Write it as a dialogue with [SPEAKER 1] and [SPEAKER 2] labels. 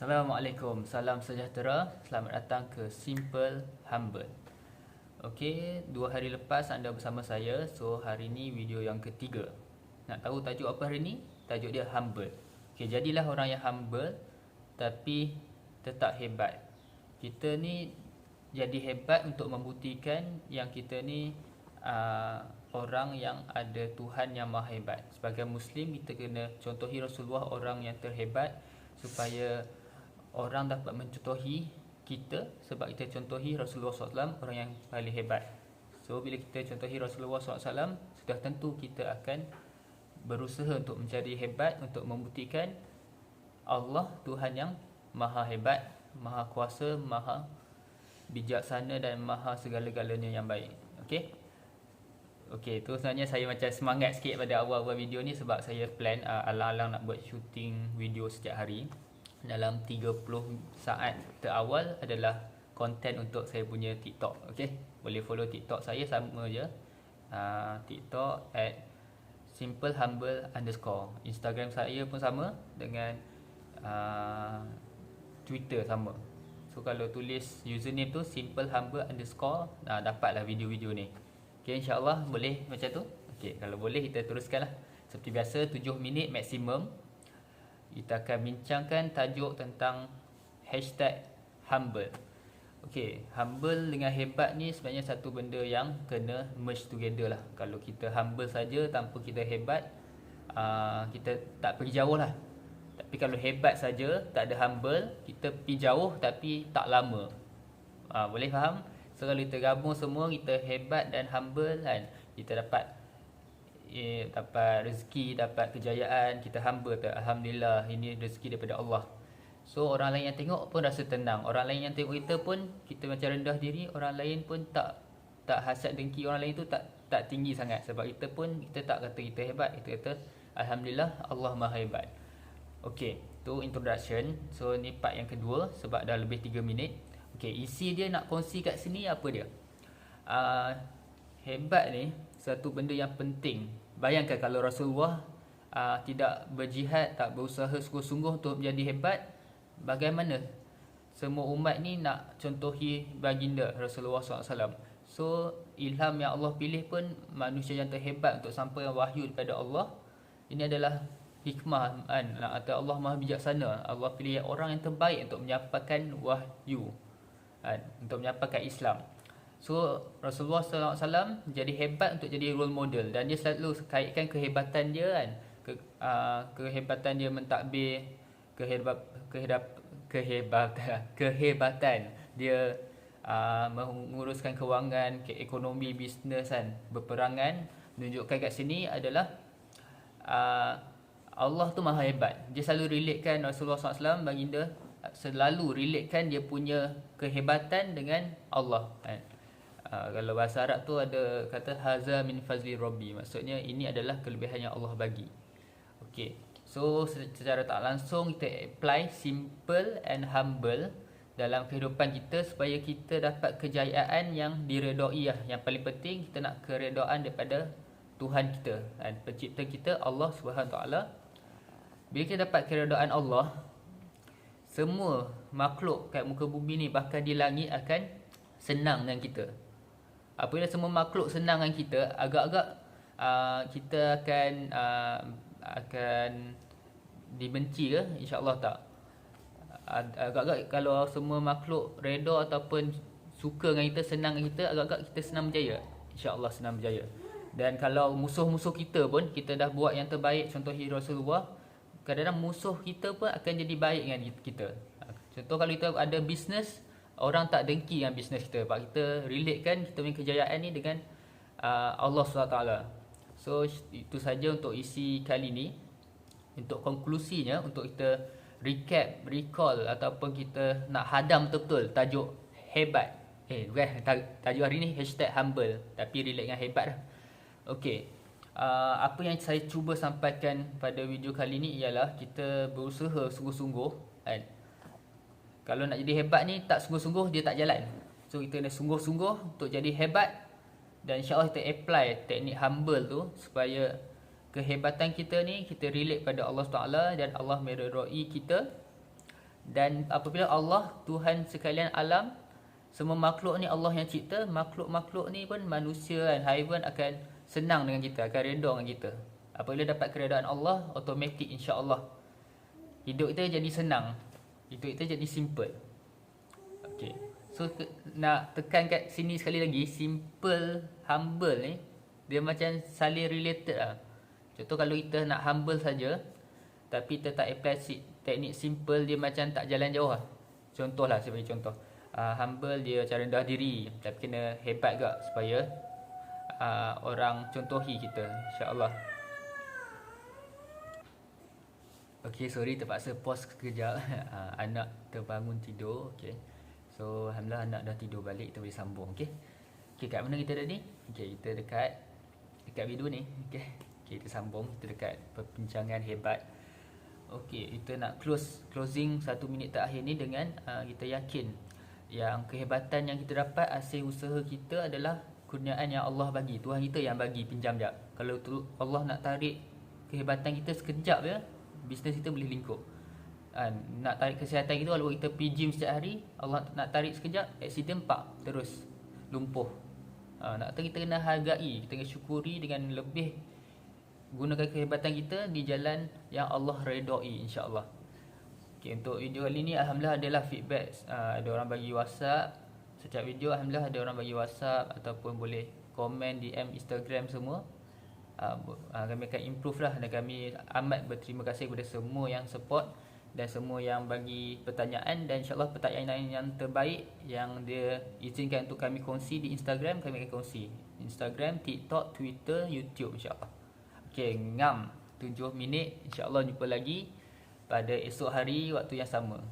[SPEAKER 1] Assalamualaikum, salam sejahtera. Selamat datang ke Simple Humble. Okey, 2 hari lepas anda bersama saya. So, hari ni video yang ketiga. Nak tahu tajuk apa hari ni? Tajuk dia humble. Okey, jadilah orang yang humble tapi tetap hebat. Kita ni jadi hebat untuk membuktikan yang kita ni orang yang ada Tuhan yang maha hebat. Sebagai Muslim, kita kena contohi Rasulullah, orang yang terhebat, supaya orang dapat mencontohi kita. Sebab kita contohi Rasulullah SAW, orang yang paling hebat. So bila kita contohi Rasulullah SAW, sudah tentu kita akan berusaha untuk menjadi hebat, untuk membuktikan Allah Tuhan yang maha hebat, maha kuasa, maha bijaksana dan maha segala-galanya yang baik. Okey, tu sebenarnya saya macam semangat sikit pada awal-awal video ni, sebab saya plan alang-alang nak buat shooting video setiap hari. Dalam 30 saat terawal adalah konten untuk saya punya TikTok. Okey, boleh follow TikTok saya, sama je. TikTok @simplehumble_. Instagram saya pun sama, dengan Twitter sama. So kalau tulis username tu simplehumble_, dapatlah video-video ni. Okey, insyaAllah boleh macam tu. Okey, kalau boleh kita teruskanlah. Seperti biasa 7 minit maksimum. Kita akan bincangkan tajuk tentang #humble. Okey, humble dengan hebat ni sebenarnya satu benda yang kena merge together lah. Kalau kita humble saja tanpa kita hebat, kita tak pergi jauh lah. Tapi kalau hebat saja tak ada humble, kita pergi jauh tapi tak lama. Boleh faham? So kalau kita gabung semua, kita hebat dan humble kan, kita dapat rezeki, dapat kejayaan. Kita humble tu, alhamdulillah, ini rezeki daripada Allah. So orang lain yang tengok pun rasa tenang. Orang lain yang tengok kita pun, kita macam rendah diri. Orang lain pun tak hasad dengki orang lain tu, tak tinggi sangat. Sebab kita tak kata kita hebat, kita kata alhamdulillah Allah maha hebat. Okey, tu introduction. So ni part yang kedua, sebab dah lebih 3 minit. Okey, isi dia nak kongsi kat sini apa dia? Hebat ni satu benda yang penting. Bayangkan kalau Rasulullah tidak berjihad, tak berusaha sungguh-sungguh untuk menjadi hebat, bagaimana semua umat ni nak contohi baginda Rasulullah SAW. So ilham yang Allah pilih pun manusia yang terhebat untuk sampaikan wahyu daripada Allah. Ini adalah hikmah kan, atau Allah maha bijaksana. Allah pilih orang yang terbaik untuk menyampaikan wahyu kan, untuk menyampaikan Islam. So Rasulullah SAW jadi hebat untuk jadi role model, dan dia selalu kaitkan kehebatan dia kan, kehebatan dia mentadbir, kehebatan dia menguruskan kewangan, ekonomi, bisnes kan, berperangan. Menunjukkan kat sini adalah Allah tu maha hebat. Dia selalu relatekan Rasulullah SAW, baginda selalu relatekan dia punya kehebatan dengan Allah kan. Kalau bahasa Arab tu ada kata haza min fazli rabbi, maksudnya ini adalah kelebihan yang Allah bagi. Okey, so secara tak langsung kita apply simple and humble dalam kehidupan kita, supaya kita dapat kejayaan yang diredai lah. Yang paling penting, kita nak keredaan daripada Tuhan kita dan pencipta kita, Allah SWT. Bila kita dapat keredaan Allah, semua makhluk kat muka bumi ni, bahkan di langit, akan senang dengan kita. Apabila semua makhluk senang dengan kita, agak-agak kita akan dibenci ke? InsyaAllah tak. Agak-agak kalau semua makhluk reda ataupun suka dengan kita, senang dengan kita, agak-agak kita senang berjaya. InsyaAllah senang berjaya. Dan kalau musuh-musuh kita pun, kita dah buat yang terbaik, contohi Rasulullah, kadang-kadang musuh kita pun akan jadi baik dengan kita. Contoh kalau kita ada bisnes, orang tak dengki dengan bisnes kita, sebab kita relate kan kita punya kejayaan ni dengan Allah SWT. So itu saja untuk isi kali ni. Untuk konklusinya, untuk kita recall ataupun kita nak hadam betul-betul tajuk hebat. Tajuk hari ni #humble, tapi relate dengan hebat lah. Okey, apa yang saya cuba sampaikan pada video kali ni ialah kita berusaha sungguh-sungguh kan. Kalau nak jadi hebat ni tak sungguh-sungguh, dia tak jalan. So kita kena sungguh-sungguh untuk jadi hebat, dan insyaAllah kita apply teknik humble tu, supaya kehebatan kita ni kita relate pada Allah SWT, dan Allah meredai kita Dan apabila Allah, Tuhan sekalian alam, semua makhluk ni Allah yang cipta, makhluk-makhluk ni pun manusia dan haiwan akan senang dengan kita, akan redha dengan kita. Apabila dapat keredaan Allah, automatik insya-Allah hidup kita jadi senang. Hidup kita jadi simple. Okey. So nak tekan kat sini sekali lagi, simple, humble ni dia macam saling related lah. Contoh kalau kita nak humble saja tapi kita tak apply teknik simple, dia macam tak jalan jauh lah. Contohlah, saya bagi contoh. Humble dia macam rendah diri, tapi kena hebat juga supaya orang contohi kita, insya-Allah. Okey, sorry terpaksa pause sekejap. Anak terbangun tidur. Okey. So alhamdulillah anak dah tidur balik, kita boleh sambung. Okey. Okey, kat mana kita tadi? Okey, kita dekat video ni. Okey. Okey, kita sambung, kita dekat perbincangan hebat. Okey, kita nak closing 1 minit terakhir ni dengan kita yakin yang kehebatan yang kita dapat hasil usaha kita adalah kurniaan yang Allah bagi. Tuhan kita yang bagi, pinjam jap. Kalau Allah nak tarik kehebatan kita sekejap je, bisnes kita boleh lingkup. Nak tarik kesihatan kita, kalau kita pergi gym setiap hari, Allah nak tarik sekejap, accident pak, terus lumpuh. Nak tahu kita kena hargai, kita kena syukuri dengan lebih, gunakan kehebatan kita di jalan yang Allah redai, insya-Allah. Okay, untuk video kali ni alhamdulillah adalah feedback. Ada orang bagi WhatsApp setiap video, alhamdulillah ada orang bagi WhatsApp ataupun boleh komen DM Instagram semua. Kami akan improve lah, dan kami amat berterima kasih kepada semua yang support dan semua yang bagi pertanyaan, dan insyaAllah pertanyaan yang terbaik yang dia izinkan untuk kami kongsi di Instagram, kami akan kongsi Instagram, TikTok, Twitter, YouTube, insyaAllah. Okay, ngam 7 minit, insyaAllah jumpa lagi pada esok hari waktu yang sama.